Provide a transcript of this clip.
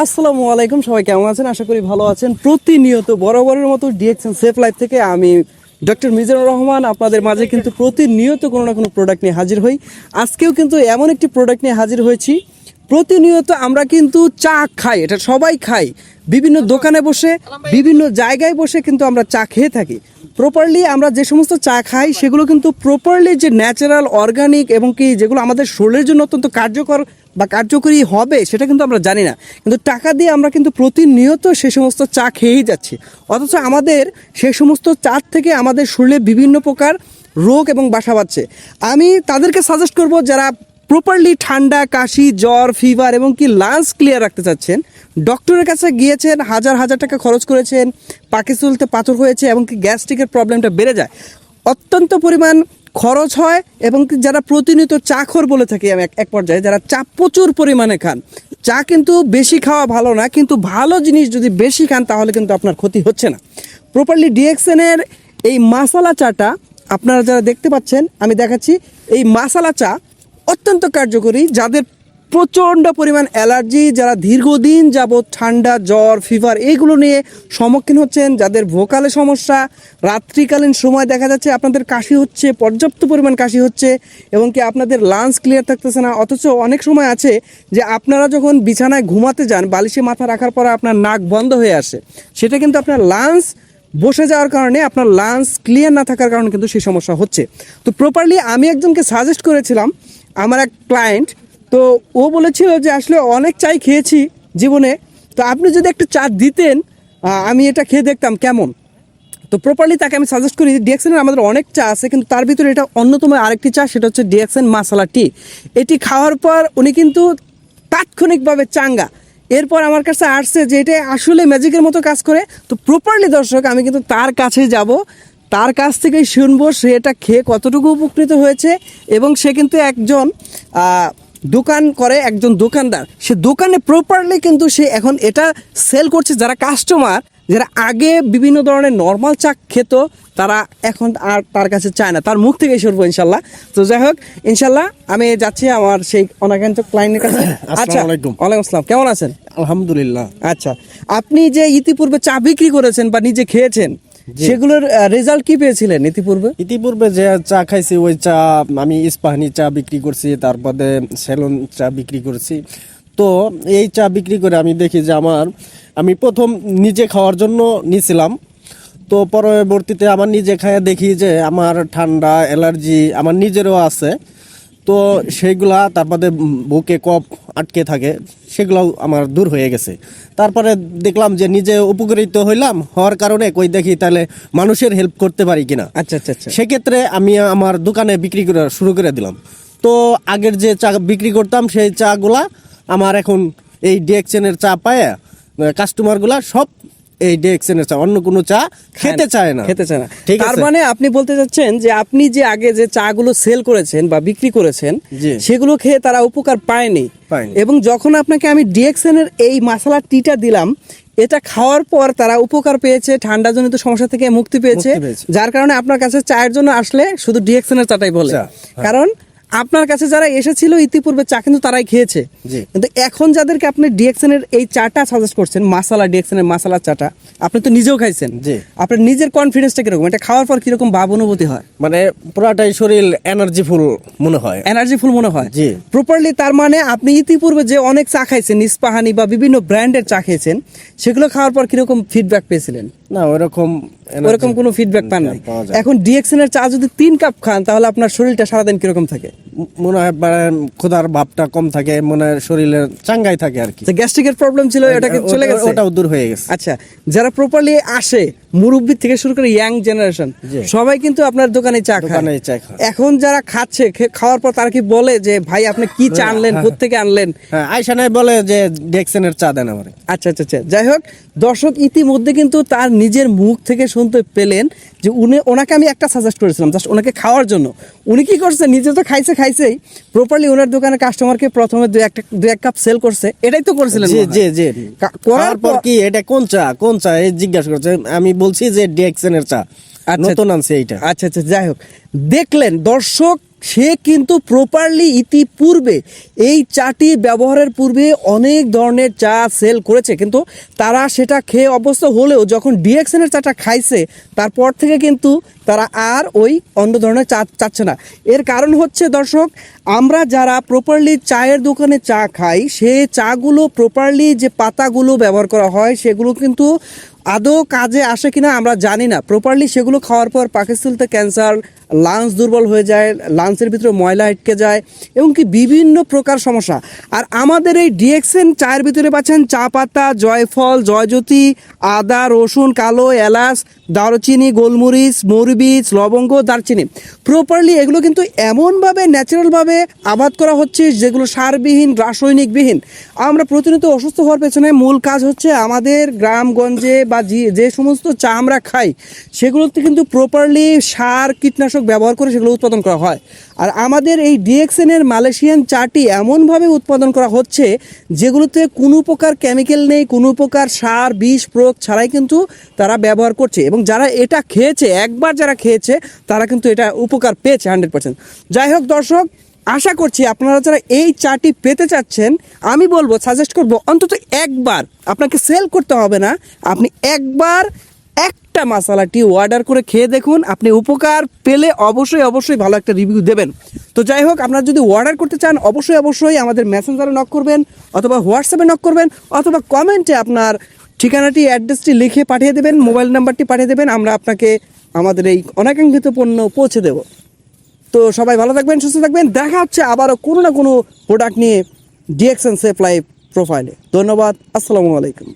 আসসালামু আলাইকুম, সবাই কেমন আছেন? আশা করি ভালো আছেন। প্রতিনিয়ত বরাবরের মতো ডিএক্সএন সেফ লাইফ থেকে আমি ডক্টর মিজানুর রহমান আপনাদের মাঝে কিন্তু প্রতিনিয়ত কোনো না কোনো প্রোডাক্ট নিয়ে হাজির হই। আজকেও কিন্তু এমন একটি প্রোডাক্ট নিয়ে হাজির হয়েছি। প্রতিনিয়ত আমরা কিন্তু চা খাই, এটা সবাই খাই, বিভিন্ন দোকানে বসে বিভিন্ন জায়গায় বসে কিন্তু আমরা চা খেয়ে থাকি। প্রপারলি আমরা যে সমস্ত চা খাই সেগুলো কিন্তু প্রপারলি যে ন্যাচারাল অর্গানিক এবং কি যেগুলো আমাদের শরীরের জন্য অত্যন্ত কার্যকর বা কার্যকরী হবে সেটা কিন্তু আমরা জানি না, কিন্তু টাকা দিয়ে আমরা কিন্তু প্রতিনিয়ত সে সমস্ত চা খেয়েই যাচ্ছি। অথচ আমাদের সে সমস্ত চা থেকে আমাদের শরীরে বিভিন্ন প্রকার রোগ এবং বাসা বাঁধছে। আমি তাদেরকে সাজেস্ট করব যারা প্রপারলি ঠান্ডা, কাশি, জ্বর, ফিভার এবং কি লাংস ক্লিয়ার রাখতে চাচ্ছেন, ডক্টরের কাছে গিয়েছেন, হাজার হাজার টাকা খরচ করেছেন, পাকে চুলতে পাথর হয়েছে এবং কি গ্যাস্ট্রিকের প্রবলেমটা বেড়ে যায়, অত্যন্ত পরিমাণ খরচ হয়। এবং যারা প্রতিনিয়ত চাখর বলে থাকি আমি এক পর্যায়ে, যারা চা প্রচুর পরিমাণে খান, চা কিন্তু বেশি খাওয়া ভালো না, কিন্তু ভালো জিনিস যদি বেশি খান তাহলে কিন্তু আপনার ক্ষতি হচ্ছে না। প্রপারলি ডিএক্সএনের এই মাসালা চাটা আপনারা যারা দেখতে পাচ্ছেন, আমি দেখাচ্ছি, এই মাসালা চা অত্যন্ত কার্যকরী। যাদের প্রচণ্ড পরিমাণ অ্যালার্জি, যারা দীর্ঘদিন যাবৎ ঠান্ডা, জ্বর, ফিভার এইগুলো নিয়ে সম্মুখীন হচ্ছেন, যাদের ভোকালে সমস্যা, রাত্রিকালীন সময় দেখা যাচ্ছে আপনাদের কাশি হচ্ছে, পর্যাপ্ত পরিমাণ কাশি হচ্ছে এবং কি আপনাদের লাংস ক্লিয়ার থাকতেছে না। অথচ অনেক সময় আছে যে আপনারা যখন বিছানায় ঘুমাতে যান, বালিশে মাথা রাখার পরে আপনার নাক বন্ধ হয়ে আসে, সেটা কিন্তু আপনার লাংস বসে যাওয়ার কারণে, আপনার লাংস ক্লিয়ার না থাকার কারণে কিন্তু সেই সমস্যা হচ্ছে। তো প্রপারলি আমি একজনকে সাজেস্ট করেছিলাম, আমার এক ক্লায়েন্ট, তো ও বলেছিল যে আসলে অনেক চাই খেয়েছি জীবনে, তো আপনি যদি একটু চা দিতেন আমি এটা খেয়ে দেখতাম কেমন। তো প্রপারলি তাকে আমি সাজেস্ট করি, ডিএক্সএনের আমাদের অনেক চা আছে, কিন্তু তার ভিতরে এটা অন্যতম আরেকটি চা, সেটা হচ্ছে ডিএক্সএন মাসালা টি। এটি খাওয়ার পর উনি কিন্তু তাৎক্ষণিকভাবে চাঙ্গা। এরপর আমার কাছে আসছে যে এটা আসলে ম্যাজিকের মতো কাজ করে। তো প্রপারলি দর্শক, আমি কিন্তু তার কাছে যাব, তার কাছ থেকেই শুনবো সে এটা খেয়ে কতটুকু উপকৃত হয়েছে। এবং সে কিন্তু একজন দোকান করে, একজন দোকানদার, সে দোকানে প্রপারলি কিন্তু সে এখন এটা সেল করছে। যারা কাস্টমার, যারা আগে বিভিন্ন ধরনের নর্মাল চা খেত, তারা এখন আর তার কাছে চায় না, তার মুখ থেকে শুনবো ইনশাল্লাহ। তো যাই হোক, ইনশাল্লাহ আমি যাচ্ছি আমার সেই অনাকাঙ্ক্ষিত ক্লায়েন্টের কাছে। আচ্ছা, ওয়ালাইকুম আসসালাম, কেমন আছেন? আলহামদুলিল্লাহ। আচ্ছা, আপনি যে ইতিপূর্বে চা বিক্রি করেছেন বা নিজে খেয়েছেন, সেগুলোর রেজাল্ট কি পেয়েছিলেন ইতিপূর্বে যে চা খাইছি ওই চা আমি ইস্পাহানি চা বিক্রি করছি, তারপরে সেলন চা বিক্রি করছি। তো এই চা বিক্রি করে আমি দেখি যে আমি প্রথম নিজে খাওয়ার জন্য নিয়েছিলাম, তো পরবর্তীতে আমার নিজে খাইয়া দেখি যে আমার ঠান্ডা, অ্যালার্জি আমার নিজেরও আছে। তো সেইগুলা, তারপরে বুকে কফ আটকে থাকে, সেগুলাও আমার দূর হয়ে গেছে। তারপরে দেখলাম যে নিজে উপকৃত হওয়ার কারণে কই দেখি তাহলে মানুষের হেল্প করতে পারি কিনা। আচ্ছা আচ্ছা আচ্ছা। সেক্ষেত্রে আমি আমার দোকানে বিক্রি করা শুরু করে দিলাম। তো আগের যে চা বিক্রি করতাম সেই চাগুলা আমার এখন এই ডিএক্সএনের চা পায় কাস্টমারগুলা সব এই ডিএক্সএনের চা, অন্য কোনো চা খেতে চায় না। তার মানে আপনি বলতে চাচ্ছেন যে আপনি যে আগে যে চাগুলো সেল করেছেন বা বিক্রি করেছেন, সেগুলো খেয়ে তারা উপকার পায়নি, এবং যখন আপনাকে আমি ডিএক্সএনের এই মশলা টিটা দিলাম, এটা খাওয়ার পর তারা উপকার পেয়েছে, ঠান্ডা জনিত সমস্যা থেকে মুক্তি পেয়েছে, যার কারণে আপনার কাছে চায়ের জন্য আসলে শুধু ডিএক্সএনের চাটাই বলে। কারণ আপনার কাছে যারা এসেছিল ইতিপূর্বে চা কিন্তু তারাই খেয়েছে, কিন্তু এখন যাদেরকে আপনি ডিএক্সএনের এই চাটা সাজেস্ট করছেন, ডিএক্সএনের মাসালা চাটা, আপনি তো নিজেও খাইছেন, আপনার নিজের কনফিডেন্সটা কিরকম, এটা খাওয়ার পর কিরকম ভাব অনুভূতি হয়? মানে পুরাটাই শরীর এনার্জিফুল মনে হয়। প্রপারলি তার মানে আপনি ইতিপূর্বে যে অনেক চা খাইছেন, ইস্পাহানি বা বিভিন্ন ব্র্যান্ডের চা খেয়েছেন, সেগুলো খাওয়ার পর কিরকম ফিডব্যাক পেয়েছিলেন? না, ওরকম কোনো ফিডব্যাক পান নাই। এখন ডিএক্সএনের চা যদি 3 কাপ খান তাহলে আপনার শরীরটা সারাদিন কিরকম থাকে? মনে হয় ক্ষুধার ভাবটা কম থাকে, মনে হয় শরীরের চাঙ্গাই থাকে আর কি। গ্যাস্ট্রিকের প্রবলেম ছিল, এটা কি চলে গেছে? ওটাও দূর হয়ে গেছে। আচ্ছা, যারা প্রপারলি আসে, মুরব্বি থেকে শুরু করে ইয়াং জেনারেশন, সবাই কিন্তু আপনার দোকানে চা খায়। এখন যারা খাচ্ছে, খাওয়ার পর তারা কি বলে যে ভাই আপনি কি চা আনলেন, কোত্থেকে আনলেন? আয়সা নাই বলে যে ডিএক্সএনের চা দেন আমার। আচ্ছা আচ্ছা আচ্ছা। যাই হোক দর্শক, ইতিমধ্যে কিন্তু তার নিজের মুখ থেকে শুনতে পেলেন যে ওনাকে আমি একটা সাজেস্ট করেছিলাম জাস্ট ওনাকে খাওয়ার জন্য। উনি কি করছে, নিজে তো খাইছেই, প্রপারলি ওনার দোকানের কাস্টমারকে প্রথমে দুই এক কাপ সেল করছে, এটাই তো করেছিলেন। করার পর কি এটা কোন চা এই জিজ্ঞাসা করছে, আমি বলছি যে ডিএক্সএনের চা নতুন আনছে এইটা। আচ্ছা আচ্ছা। যাই হোক, দেখলেন দর্শক সে কিন্তু প্রপারলি ইতিপূর্বে এই চাটি ব্যবহারের পূর্বে অনেক ধরনের চা সেল করেছে, কিন্তু তারা সেটা খেয়ে অভ্যস্ত হলেও যখন ডিএক্সএনের চাটা খাইছে তারপর থেকে কিন্তু তারা আর ওই অন্য ধরনের চা চাচ্ছে না। এর কারণ হচ্ছে দর্শক, আমরা যারা প্রপারলি চায়ের দোকানে চা খাই, সে চাগুলো প্রপারলি যে পাতাগুলো ব্যবহার করা হয় সেগুলো কিন্তু আদৌ কাজে আসে কিনা আমরা জানি না। প্রপারলি সেগুলো খাওয়ার পর পাকস্থলীতে ক্যান্সার, লাংস দুর্বল হয়ে যায়, লাংসের ভিতরে ময়লা আটকে যায় এবং কি বিভিন্ন প্রকার সমস্যা। আর আমাদের এই ডিএক্সএন চায়ের ভিতরে পাচ্ছেন চা পাতা, জয়ফল, জয়জ্যোতি, আদা, রসুন, কালো এলাচ, দারুচিনি, গোলমরিচ, মৌরিবীজ, লবঙ্গ, দারচিনি। প্রপারলি এগুলো কিন্তু এমনভাবে ন্যাচারালভাবে আবাদ করা হচ্ছে যেগুলো সারবিহীন, রাসায়নিকবিহীন। আমরা প্রতিনিয়ত অসুস্থ হওয়ার পেছনে মূল কাজ হচ্ছে আমাদের গ্রামগঞ্জে বা যে সমস্ত চা আমরা খাই সেগুলোতে কিন্তু প্রপারলি সার, কীটনাশক ব্যবহার করে সেগুলো উৎপাদন করা হয়। আর আমাদের এই ডিএক্সএনের মালয়েশিয়ান চাটি এমনভাবে উৎপাদন করা হচ্ছে যেগুলোতে কোনো প্রকার কেমিক্যাল নেই, কোনো প্রকার সার, বিষ প্রয়োগ ছাড়াই কিন্তু তারা ব্যবহার করছে। এবং যারা এটা খেয়েছে, একবার যারা খেয়েছে তারা কিন্তু এটা উপকার পেয়েছে 100%। যাই হোক দর্শক, আশা করছি আপনারা যারা এই চাটি পেতে চাচ্ছেন, আমি বলবো, সাজেস্ট করব অন্তত একবার, আপনাকে সেল করতে হবে না, আপনি একবার একটা মশালাটি অর্ডার করে খেয়ে দেখুন, আপনি উপকার পেলে অবশ্যই ভালো একটা রিভিউ দেবেন। তো যাই হোক, আপনারা যদি অর্ডার করতে চান অবশ্যই আমাদের মেসেঞ্জারে নক করবেন, অথবা হোয়াটসঅ্যাপে নক করবেন, অথবা কমেন্টে আপনার ঠিকানাটি, অ্যাড্রেসটি লিখে পাঠিয়ে দেবেন, মোবাইল নাম্বারটি পাঠিয়ে দেবেন, আমরা আপনাকে আমাদের এই অনাকাঙ্ক্ষিত পণ্য পৌঁছে দেব। তো সবাই ভালো থাকবেন, সুস্থ থাকবেন, দেখা হচ্ছে আবারও কোনো না কোনো প্রোডাক্ট নিয়ে ডিএক্সএন সেফ লাইফ প্রোফাইলে। ধন্যবাদ, আসসালামু আলাইকুম।